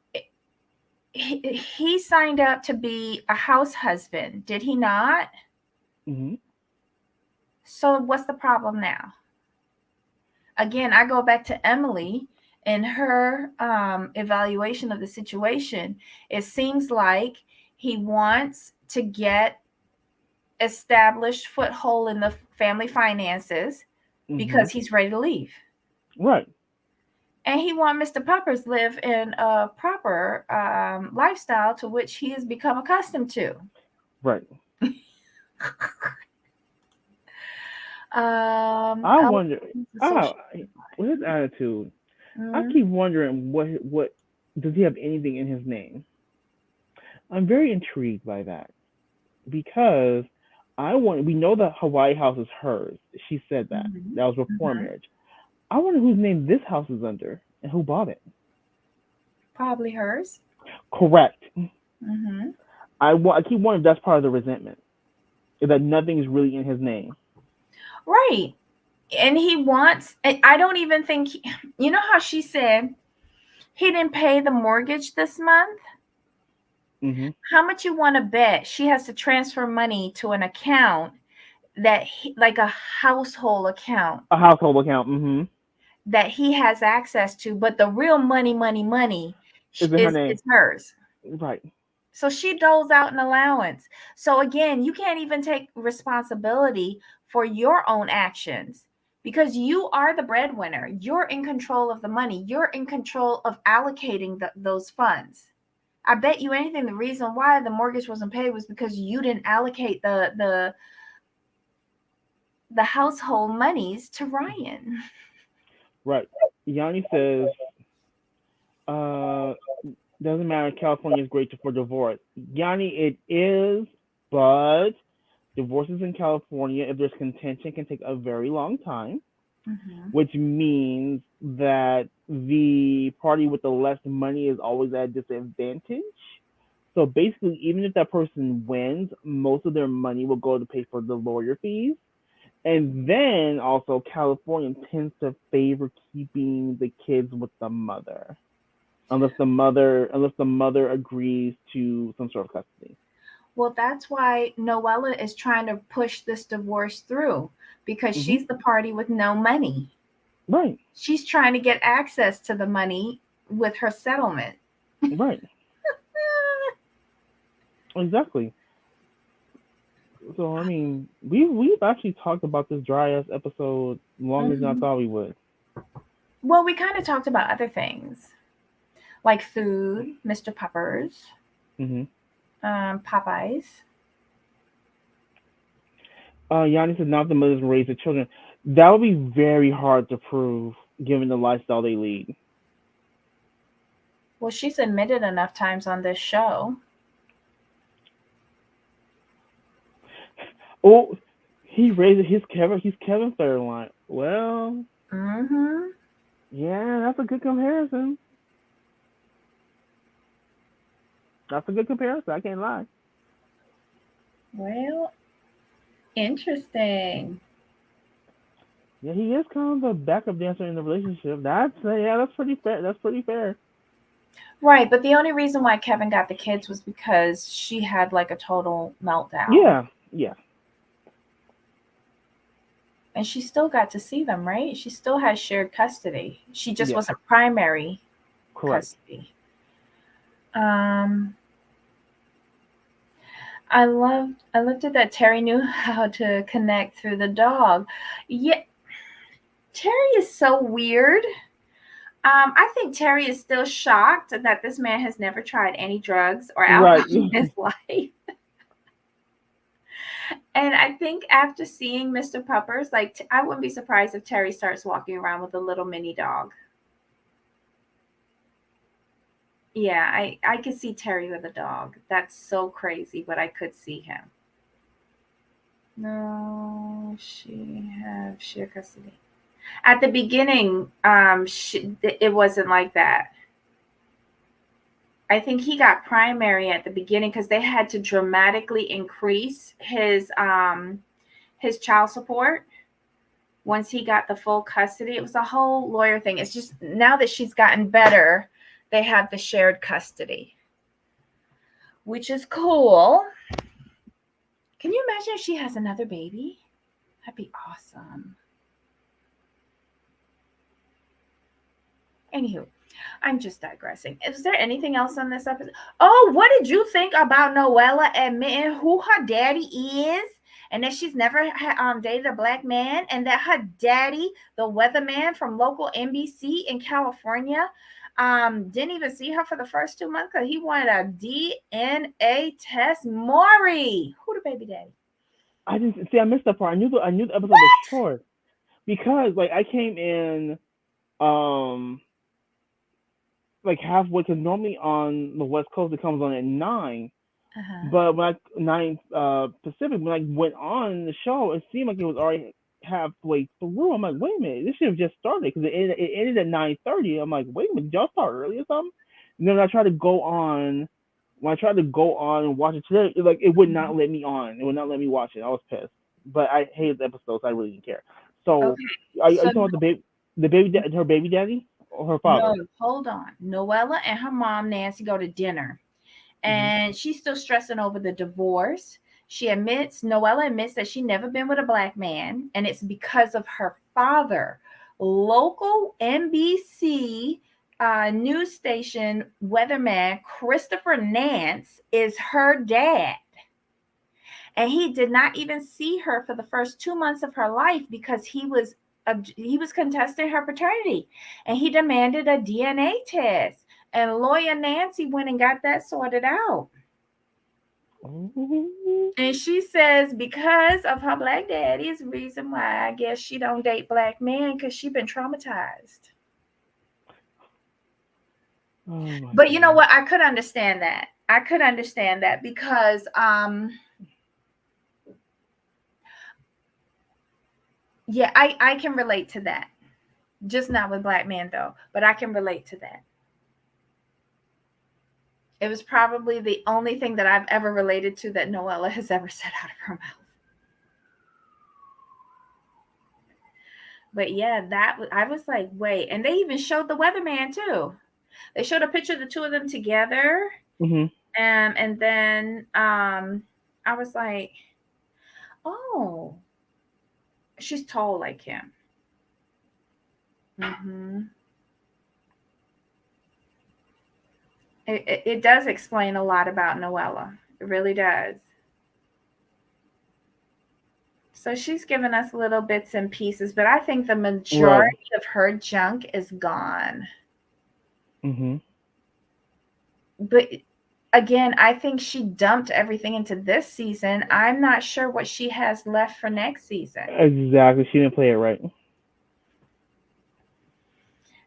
he signed up to be a house husband, did he not? Hmm. So what's the problem now? Again, I go back to Emily and her evaluation of the situation. It seems like he wants to get established foothold in the family finances Hmm. because he's ready to leave. Right. And he want Mr. Puppers live in a proper lifestyle to which he has become accustomed to. Right. I How wonder. the Ah, social. with his attitude, I Mm-hmm. keep wondering what does he have anything in his name? I'm very intrigued by that because I want. We know that Hawaii House is hers. She said that. Mm-hmm. That was before Mm-hmm. marriage. I wonder whose name this house is under and who bought it. Probably hers. Correct. Mm-hmm. I keep wondering if that's part of the resentment. Is that nothing is really in his name. Right. And he wants, I don't even think, you know how she said he didn't pay the mortgage this month? Hmm. How much you want to bet she has to transfer money to an account like a household account A household account. Hmm. that he has access to, but the real money Is in her is name. hers. Right. So she doles out an allowance. So again, you can't even take responsibility for your own actions because you are the breadwinner. You're in control of the money. You're in control of allocating those funds. I bet you anything the reason why the mortgage wasn't paid was because you didn't allocate the household monies to Ryan. Right. Yanni says, uh, doesn't matter. California is great for divorce. Yanni, it is, but divorces in California, if there's contention, can take a very long time, Mm-hmm. which means that the party with the less money is always at a disadvantage. So basically, even if that person wins, most of their money will go to pay for the lawyer fees. And then also, California tends to favor keeping the kids with the mother, unless the mother agrees to some sort of custody. Well, that's why Noella is trying to push this divorce through because Hmm. she's the party with no money. Right, She's trying to get access to the money with her settlement. right, exactly. So I mean, we've actually talked about this dry ass episode longer than I Mhm. thought we would. Well, we kind of talked about other things like food, Mr. Peppers, Hmm. Popeyes. Yanni said not the mothers raise the children. That would be very hard to prove given the lifestyle they lead. Well, she's admitted enough times on this show. Oh, he raised his Kevin. He's Kevin Fairline. Well, Mm-hmm. yeah, that's a good comparison. That's a good comparison. I can't lie. Well, interesting. Yeah, he is kind of a backup dancer in the relationship. That's pretty fair. That's pretty fair. Right, but the only reason why Kevin got the kids was because she had like a total meltdown. Yeah, yeah, And she still got to see them, right? She still has shared custody. She just yeah. wasn't primary Correct. custody. Um, I loved it that Terry knew how to connect through the dog. Yeah, Terry is so weird. I think Terry is still shocked that this man has never tried any drugs or alcohol Right. in his life. And I think after seeing Mr. Puppers, like I wouldn't be surprised if Terry starts walking around with a little mini dog. Yeah, I could see Terry with a dog. That's so crazy, but I could see him. No, she have sheer custody. At the beginning, it wasn't like that. I think he got primary at the beginning because they had to dramatically increase his child support once he got the full custody. It was a whole lawyer thing. It's just now that she's gotten better, they have the shared custody, which is cool. Can you imagine if she has another baby? That'd be awesome. Anywho, I'm just digressing. Is there anything else on this episode? Oh, what did you think about Noella admitting who her daddy is? And that she's never dated a black man, and that her daddy, the weatherman from local NBC in California, didn't even see her for the first 2 months because he wanted a DNA test. Maury, who the baby daddy? I didn't see. I missed that part. I knew the episode was What? short because like I came in um like halfway because normally on the West Coast it comes on at 9. Uh huh. But when I 9 Pacific, when I went on the show, it seemed like it was already halfway through. I'm like, wait a minute, this should have just started because it ended at 9:30. I'm like, wait a minute, did y'all start early or something? And then I tried to go on. When I tried to go on and watch it today, it would not let me on. It would not let me watch it. I was pissed, but I hated the episode, so I really didn't care. So, Okay. are So you talking about her baby daddy, or her no, father? hold on. Noella and her mom Nancy go to dinner, Hmm. and she's still stressing over the divorce. Noella admits that she never been with a black man, and it's because of her father. Local NBC news station weatherman Christopher Nance is her dad. And he did not even see her for the first 2 months of her life because he was contesting her paternity, and he demanded a DNA test. And lawyer Nancy went and got that sorted out. Oh, And she says because of her black daddy is the reason why I guess she don't date black men because she been traumatized. oh my But you know goodness. what? I could understand that. I could understand that because yeah, I can relate to that. Just not with black men though, but I can relate to that. It was probably the only thing that I've ever related to that Noella has ever said out of her mouth. But yeah, I was like, wait, and they even showed the weatherman too. They showed a picture of the two of them together, Hmm. and then I was like, oh, she's tall like him. Hmm. It does explain a lot about Noella. It really does. So she's given us little bits and pieces, but I think the Right. majority of her junk is gone. Hmm. But again, I think she dumped everything into this season. I'm not sure what she has left for next season. Exactly. She didn't play it right.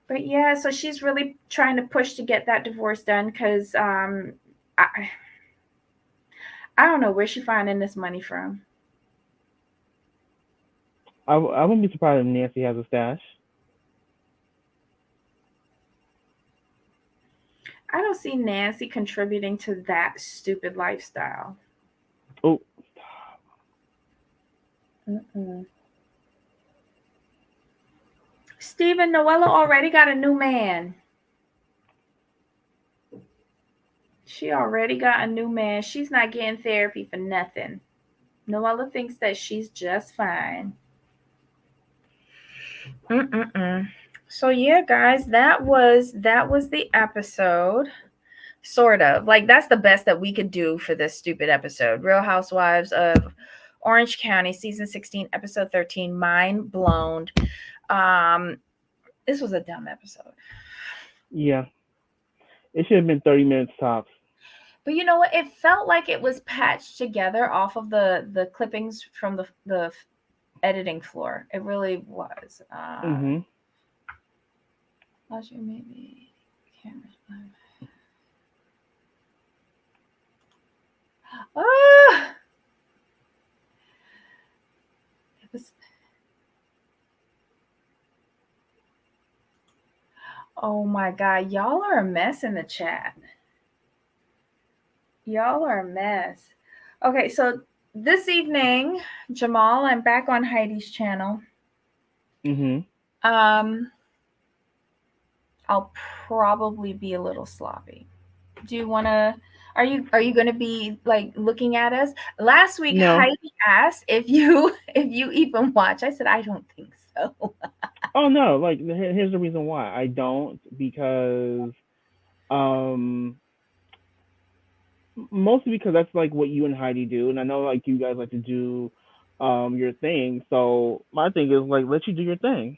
But yeah, so she's really trying to push to get that divorce done because I, I don't know where she finding this money from. I wouldn't be surprised if Nancy has a stash. I don't see Nancy contributing to that stupid lifestyle. Oh, Mm-mm. Stephen, Noella already got a new man. She already got a new man. She's not getting therapy for nothing. Noella thinks that she's just fine. Mm-mm-mm. So yeah, guys, that was the episode. Sort of like that's the best that we could do for this stupid episode. Real Housewives of Orange County, season 16, episode 13. Mind blown. Um, this was a dumb episode. yeah. It should have been 30 minutes tops. But you know what? It felt like it was patched together off of the clippings from the editing floor. It really was. Hmm. Maybe camera. Ah, it was Oh my God, y'all are a mess in the chat. Y'all are a mess. Okay, so this evening, Jamal, I'm back on Heidi's channel. Mm-hmm. Um, I'll probably be a little sloppy. Do you want to? Are you going to be like looking at us? Last week, No. Heidi asked if you if you even watch. I said I don't think so. Oh no. Like here's the reason why I don't, because um mostly because that's like what you and Heidi do, and I know like you guys like to do your thing. So my thing is like let you do your thing.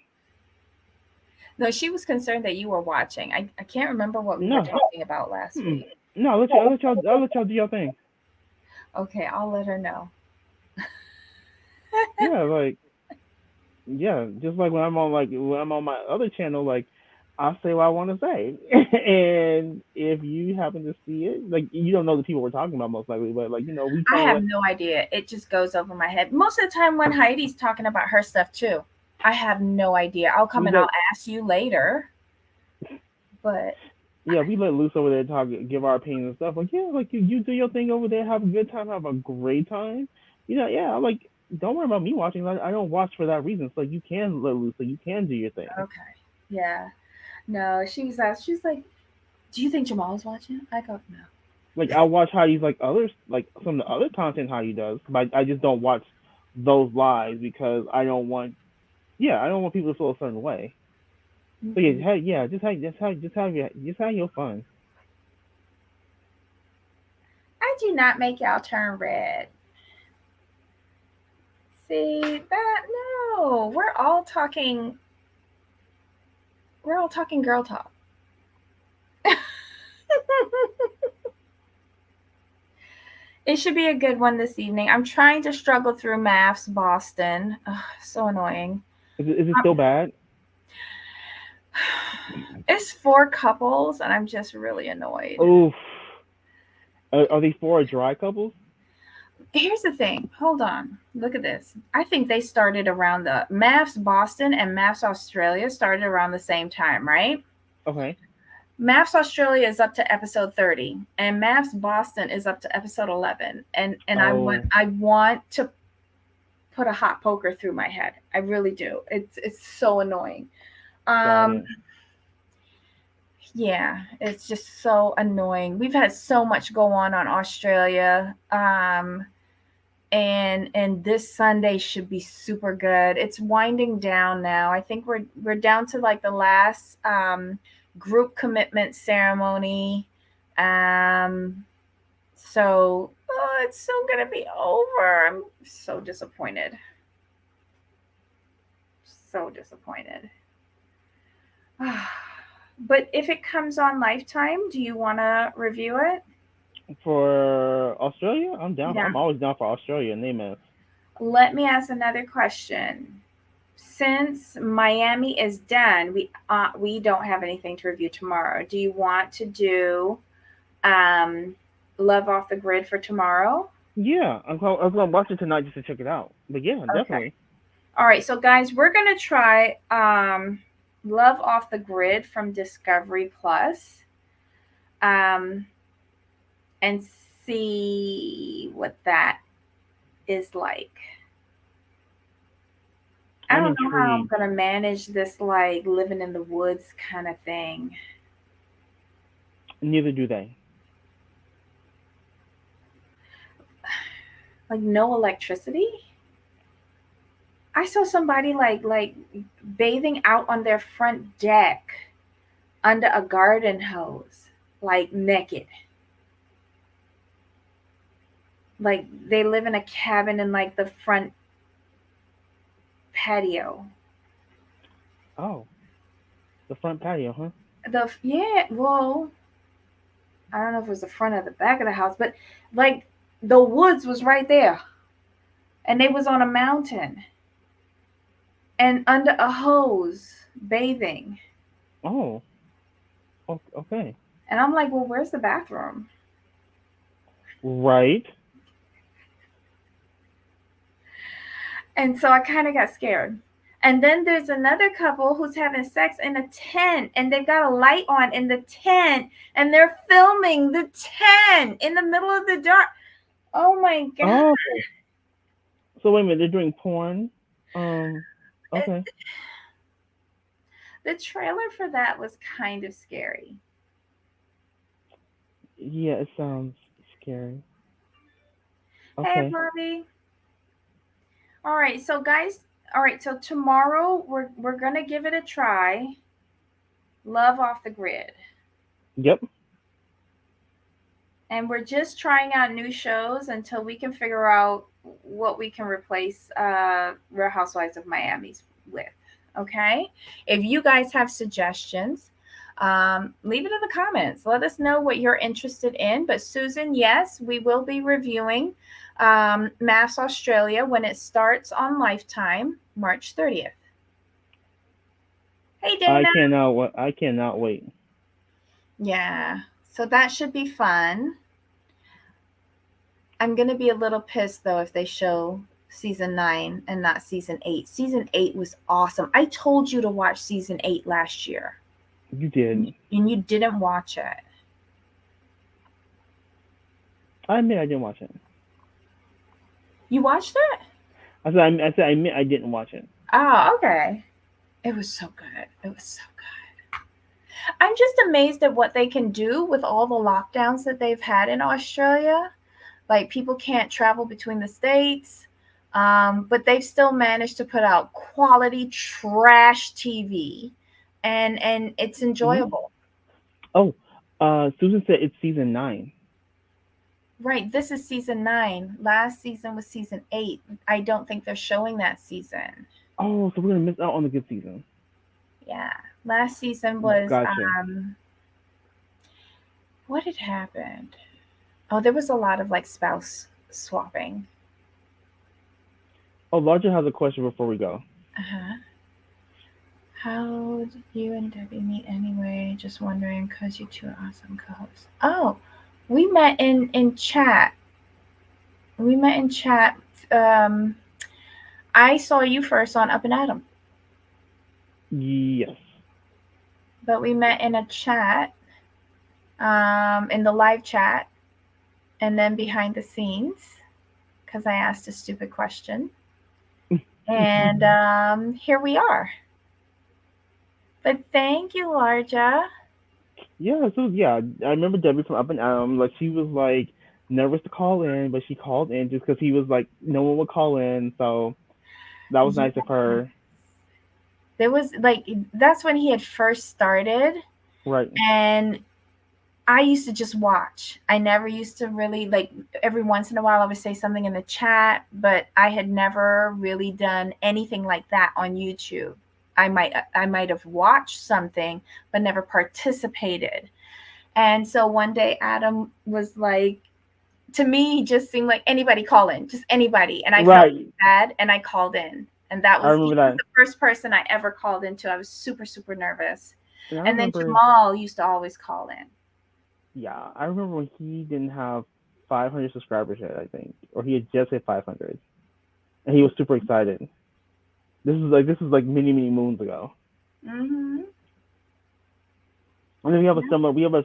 No, she was concerned that you were watching. I can't remember what we were No. talking about last Mm-mm. week. No, I'll let y'all do your thing. Okay, I'll let her know. Yeah, like yeah, just like when I'm on my other channel, like I'll say what I want to say, and if you happen to see it, like you don't know the people we're talking about most likely, but like we I kind of have like no idea. It just goes over my head. Most of the time when Heidi's talking about her stuff too, I have no idea. I'll come we and I'll let ask you later, but we let loose over there, talk, give our opinions and stuff. Like yeah, like you do your thing over there, have a good time, have a great time. Yeah, like don't worry about me watching. I don't watch for that reason. So you can let loose, so you can do your thing. okay. Yeah. No, she's like, "Do you think Jamal's watching?" I go, "No." Like I watch Heidi's like others, like some of the other content Heidi does, but I just don't watch those lives because I don't want people to feel a certain way. So yeah, Mm-mm. just have your fun. I do not make y'all turn red. See that? No, we're all talking girl talk. It should be a good one this evening. I'm trying to struggle through maths, Boston. Ugh, so annoying. Is it still bad? It's four couples, and I'm just really annoyed. Oof. Are they for dry couples? Here's the thing. Hold on. Look at this. I think they started around the Maths Boston and Maths Australia started around the same time, right? Okay. Maths Australia is up to episode 30 and Maths Boston is up to episode 11. And Oh, I want to put a hot poker through my head. I really do. It's so annoying. got Um it. yeah, it's just so annoying. We've had so much go on Australia. And this Sunday should be super good. It's winding down now. I think we're down to like the last group commitment ceremony. Um, so it's soon gonna be over. I'm so disappointed. So disappointed. But if it comes on Lifetime, do you want to review it? For Australia, I'm down. Yeah. I'm always down for Australia. Name it. Let me ask another question. Since Miami is done, we don't have anything to review tomorrow. Do you want to do um, Love Off the Grid for tomorrow? Yeah, I'm gonna watch it tonight just to check it out. But yeah, Okay. definitely. All right. So guys, we're gonna try Love Off the Grid from Discovery Plus, um, and see what that is like. I I'm don't know how I'm intrigued. gonna manage this like living in the woods kind of thing. Neither do they. Like no electricity. I saw somebody like bathing out on their front deck under a garden hose, like naked. Like they live in a cabin in like the front patio. Oh, the front patio, huh? Yeah, well, I don't know if it was the front or the back of the house, but like the woods was right there, and they was on a mountain and under a hose bathing. Oh, okay. And I'm like, well, where's the bathroom? Right. And so I kind of got scared. And then there's another couple who's having sex in a tent and they've got a light on in the tent and they're filming the tent in the middle of the dark. Oh my God. Oh, so wait a minute, they're doing porn. Um, okay. The trailer for that was kind of scary. Yeah, it sounds scary. Hey, Okay. Bobby. All right, so guys, all right, so tomorrow we're gonna give it a try. Love off the grid. Yep. And we're just trying out new shows until we can figure out what we can replace Real Housewives of Miami's with. Okay? If you guys have suggestions, leave it in the comments. Let us know what you're interested in. But Susan, yes, we will be reviewing Mass Australia when it starts on Lifetime, March 30th. Hey, I Dana. cannot. I cannot wait. Yeah, so that should be fun. I'm gonna be a little pissed though if they show season 9 and not season 8. Season 8 was awesome. I told you to watch season 8 last year, You did. and you didn't watch it. I admit I didn't watch it. You watched it? I admit I didn't watch it. Oh, okay. It was so good. It was so good. I'm just amazed at what they can do with all the lockdowns that they've had in Australia. Like people can't travel between the states, but they've still managed to put out quality trash TV, and it's Hmm. enjoyable. Oh, Susan said it's season 9. Right, this is season 9. Last season was season 8. I don't think they're showing that season. Oh, so we're gonna miss out on the good season. Yeah, last season was Gotcha. what had happened? Oh, there was a lot of like spouse swapping. Oh, Larger has a question before we go. Uh-huh. How did you and Debbie meet anyway? Just wondering, cause you two are awesome co-hosts. Oh, we met in chat. We met in chat. Um, I saw you first on Up and Adam, Yes. but we met in a chat, in the live chat, and then behind the scenes, cause I asked a stupid question, and here we are. But thank you, Larja. Yeah. So yeah, I remember Debbie from Up and Like she was like nervous to call in, but she called in just because he was like no one would call in. So that was Yeah, nice of her. there was like that's when he had first started, Right. and I used to just watch. I never used to really like every once in a while I would say something in the chat, but I had never really done anything like that on YouTube. I might have watched something but never participated. And so one day Adam was like, to me he just seemed like anybody call in, just anybody, and I felt Right. bad and I called in. And that I was he remember was that. the first person I ever called into. I was super super nervous. And I And then remember, Jamal used to always call in. yeah, I remember when he didn't have 500 subscribers yet, I think, or he had just hit 500, and he was super excited. This is like many moons ago. Mhm. And then we have a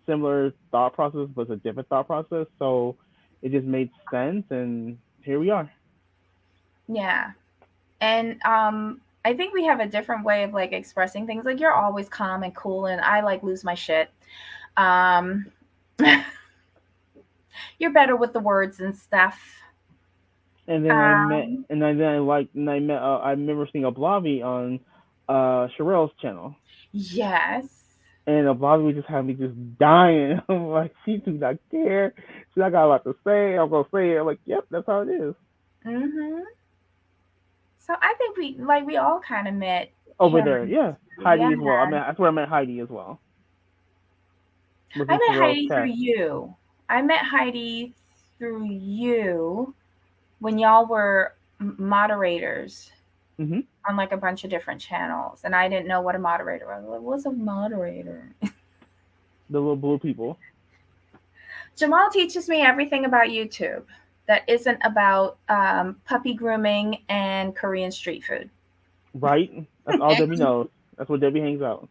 similar thought process, but it's a different thought process. So it just made sense, and here we are. Yeah. And I think we have a different way of like expressing things. Like you're always calm and cool and I like lose my shit. Um you're better with the words and stuff. And then I met, Um and then I liked, and I met. I remember seeing a Blobby on Sherelle's channel, yes. and a Blobby was just having me just dying. I'm like, she do not care. She I got a lot to say. I'm gonna say it. I'm like, yep, that's how it is. Mhm. So I think we all kind of met Over him. there, yeah. Yeah. Heidi as well. I mean, that's where I met Heidi as well. Was I in met Sherelle's Heidi through chat. you. I met Heidi through you when y'all were moderators Mhm. on like a bunch of different channels, and I didn't know what a moderator was. Like, what's a moderator? The little blue people. Jamal teaches me everything about YouTube that isn't about puppy grooming and Korean street food. Right? That's all Debbie knows. That's where Debbie hangs out.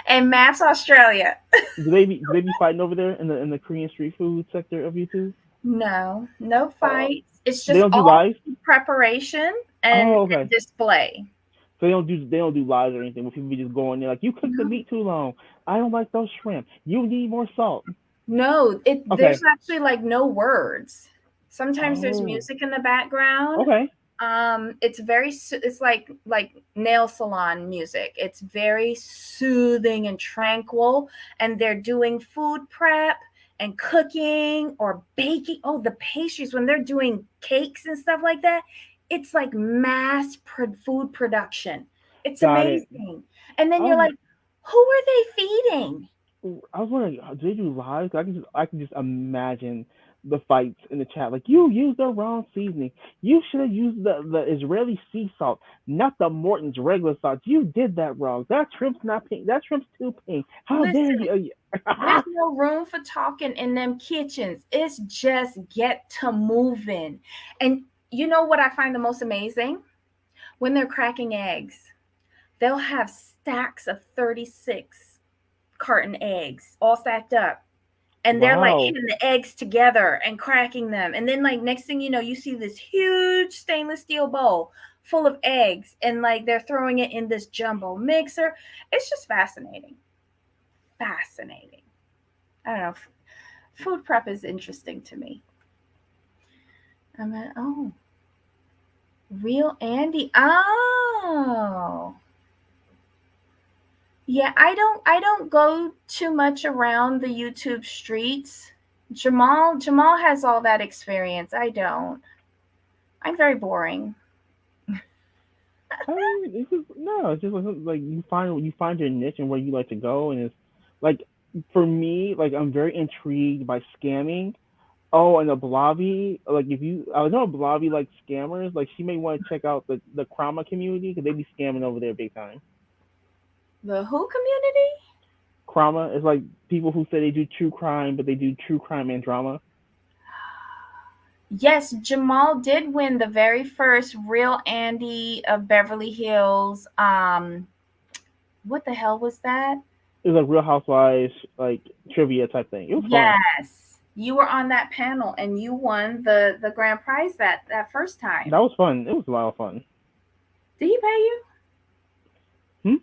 And Maps Australia. Do they be fighting over there in the Korean street food sector of YouTube? No, no Uh, fights. It's they just don't do all lives. preparation Oh, and okay. display. So they don't do lives or anything. Where people be just going there like, you cooked the No, meat too long. I don't like those shrimp. You need more salt. no, there's Okay. actually like no words. Sometimes there's Oh. music in the background. Okay. It's very it's like nail salon music. It's very soothing and tranquil, and they're doing food prep and cooking or baking. Oh, the pastries when they're doing cakes and stuff like that, it's like food production. It's Got it. amazing. And then I you're was like, who are they feeding? I was wondering, do they do lives? I can just imagine the fights in the chat. Like, you used the wrong seasoning. You should have used the Israeli sea salt, not the Morton's regular salt. You did that wrong. That shrimp's not pink. That shrimp's too pink. How dare Listen, you? there's no room for talking in them kitchens. It's just get to moving. And you know what I find the most amazing? When they're cracking eggs, they'll have stacks of 36 carton eggs all stacked up. And they're like Wow. hitting the eggs together and cracking them. And then, like, next thing you know, you see this huge stainless steel bowl full of eggs. And, like, they're throwing it in this jumbo mixer. It's just fascinating. Fascinating. I don't know. Food prep is interesting to me. I'm like, oh, real Andy. Oh, yeah. I don't go too much around the YouTube streets. Jamal has all that experience. I don't. I'm very boring. I mean, it's just no. It's just like you find your niche and where you like to go, and it's like for me, like I'm very intrigued by scamming. Oh, and the Blobby, like if you, I know Blobby like scammers. Like she may want to check out the Krama community because they be scamming over there big time. The Who community? Krama is like people who say they do true crime, but they do true crime and drama. Yes, Jamal did win the very first Real Andy of Beverly Hills. What the hell was that? It was like Real Housewives like trivia type thing. It was fun. Yes. You were on that panel and you won the grand prize that first time. That was fun. It was a lot of fun. Did he pay you? Hmm?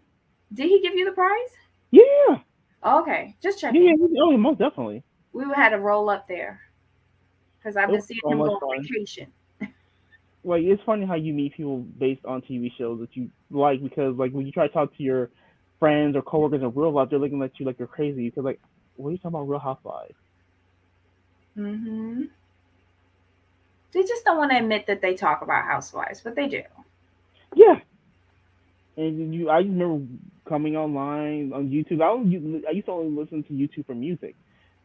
Did he give you the prize? Yeah, Okay, just yeah, yeah. checking. Oh, yeah, most definitely. We would have to roll up there because I've It been was seeing so him much go on fun. vacation. Like it's funny how you meet people based on TV shows that you like because like when you try to talk to your friends or coworkers in real life, they're looking at you like you're crazy because like, what are you talking about Real Housewives? Hmm. They just don't want to admit that they talk about housewives, but they do. Yeah, and I just remember coming online on YouTube. I used to only listen to YouTube for music.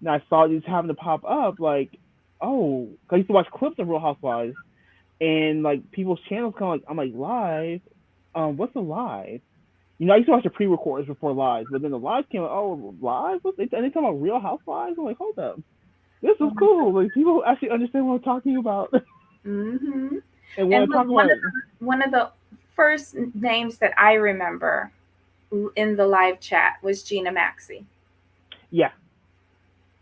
And I saw these having to pop up like, oh, 'cause I used to watch clips of Real Housewives and like people's channels come like I'm like live. What's a live? I used to watch the pre-records before lives, but then the lives came out. Oh, live? What? And they talking about Real Housewives? I'm like, hold up, this is cool. Like people actually understand what I'm talking about Hmm. and And want to look, talk about it. one of the first names that I remember in the live chat was Gina Maxey. Yeah,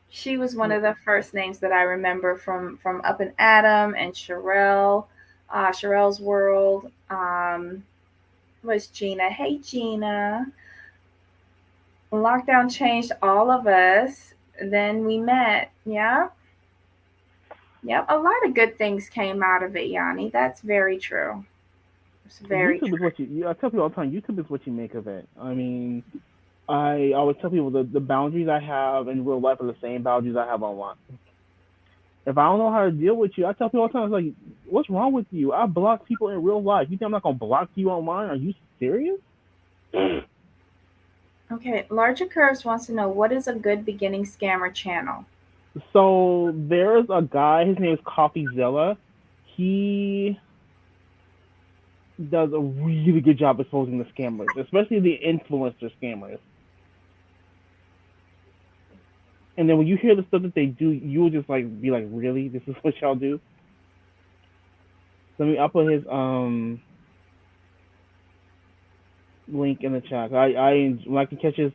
She was one of the first names that I remember from Up and Adam and Sherelle's World. Was Gina? Hey Gina. Lockdown changed all of us. Then we met. Yeah. Yep. A lot of good things came out of it, Yanni. That's very true. It's very YouTube is true. what you. I tell people all the time. YouTube is what you make of it. I mean, I always tell people the boundaries I have in real life are the same boundaries I have online. If I don't know how to deal with you, I tell people all the time, it's like, what's wrong with you? I block people in real life. You think I'm not gonna block you online? Are you serious? Okay. Larger Curves wants to know what is a good beginning scammer channel. So there's a guy. His name is CoffeeZilla. He does a really good job exposing the scammers, especially the influencer scammers. And then when you hear the stuff that they do, you'll just like be like, really? This is what y'all do? So I mean, I'll put his. link in the chat. When I can catch his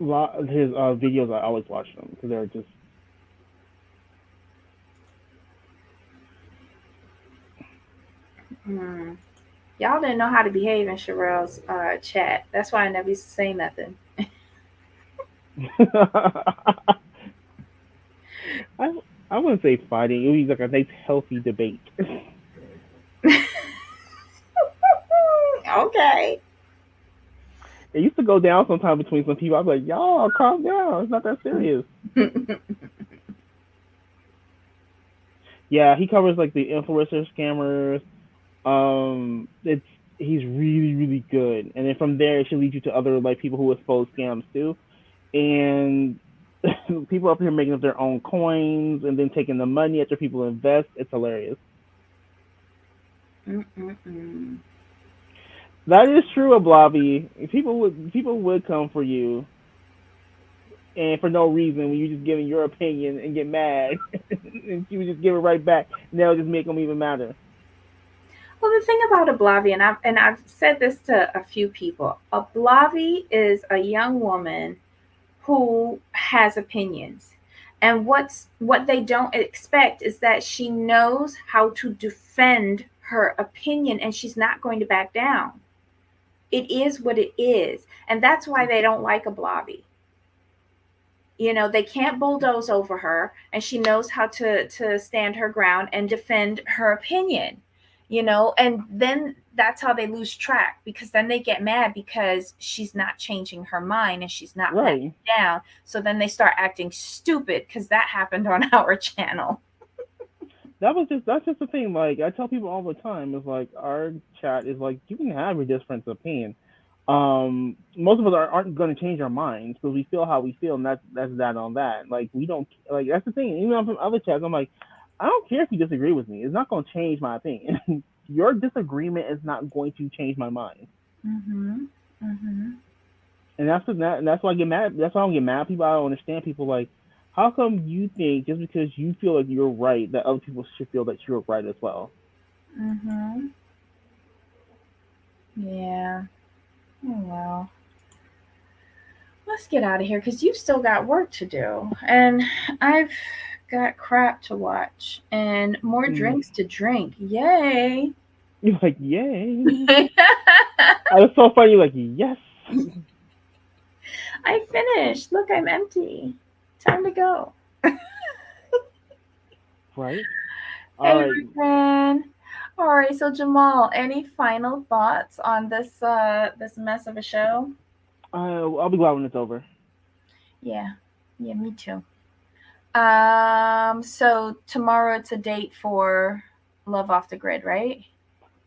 videos, I always watch them because they're just Hmm. Y'all didn't know how to behave in Sherelle's chat. That's why I never used to say nothing. I I wouldn't say fighting. It was like a nice healthy debate. Okay. It used to go down sometime between some people. I'd be like, y'all, calm down. It's not that serious. Yeah, he covers like the influencer scammers. It's he's really really good, and then from there it should lead you to other like people who expose scams too, and people up here making up their own coins and then taking the money after people invest. It's hilarious. Mm-mm-mm. That is true, Blobby. People would come for you, and for no reason when you just giving your opinion and get mad, and you would just give it right back, and that'll just make them even madder. Well, the thing about a Blavi, and I've said this to a few people, a Blavi is a young woman who has opinions. And what they don't expect is that she knows how to defend her opinion and she's not going to back down. It is what it is. And that's why they don't like a Blobby. They can't bulldoze over her, and she knows how to stand her ground and defend her opinion. And then that's how they lose track, because then they get mad because she's not changing her mind and she's not Right. backing down. So then they start acting stupid, because that happened on our channel. That's just the thing. Like I tell people all the time, is like our chat is like you can have your difference of opinion. Most of us aren't going to change our minds because we feel how we feel, and that's that on that. Like we don't like that's the thing. Even from other chats, I'm like, I don't care if you disagree with me. It's not going to change my opinion. Your disagreement is not going to change my mind, Mhm. Mhm. and that's why I get mad. That's why I don't get mad at people. I don't understand people like. How come you think just because you feel like you're right that other people should feel that you're right as well? Mhm. Yeah. Oh, well, let's get out of here because you've still got work to do, and I've got crap to watch and more Mm. drinks to drink. Yay! You're like, yay! And it's so funny. You're like, yes, I finished. Look, I'm empty. Time to go. right. All Hey, right. man. All right, so Jamal, any final thoughts on this mess of a show? I'll be glad when it's over. Yeah. Yeah, me too. So tomorrow it's a date for Love Off the Grid, right?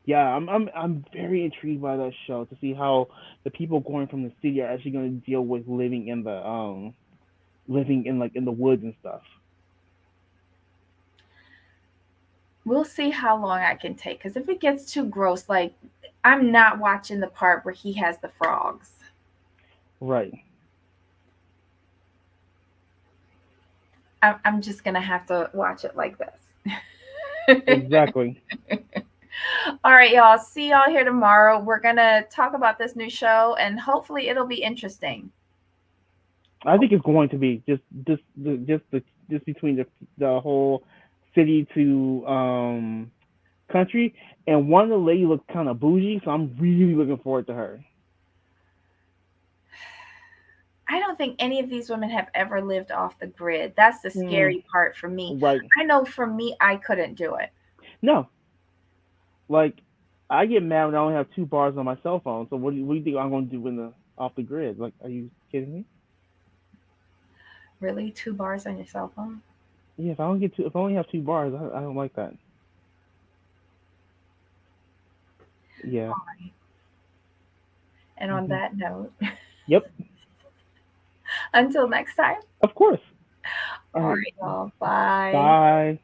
Yeah, I'm very intrigued by that show to see how the people going from the city are actually going to deal with living in like in the woods and stuff. We'll see how long I can take. Because if it gets too gross, like, I'm not watching the part where he has the frogs. Right. I'm just gonna have to watch it like this. Exactly. All right, y'all. See y'all here tomorrow. We're gonna talk about this new show, and hopefully it'll be interesting. I think it's going to be just between the whole city to country, and one of the lady looks kind of bougie, so I'm really looking forward to her. I don't think any of these women have ever lived off the grid. That's the Mm, scary part for me. right. I know for me, I couldn't do it. No, like I get mad when I only have 2 bars on my cell phone. So what do you think I'm going to do when the off the grid? Like, are you kidding me? Really, 2 bars on your cell phone? Yeah, if I only have 2 bars, I don't like that. Yeah. And on Hmm. that note, Yep. until next time. Of course. All All right. right, y'all. Bye. Bye.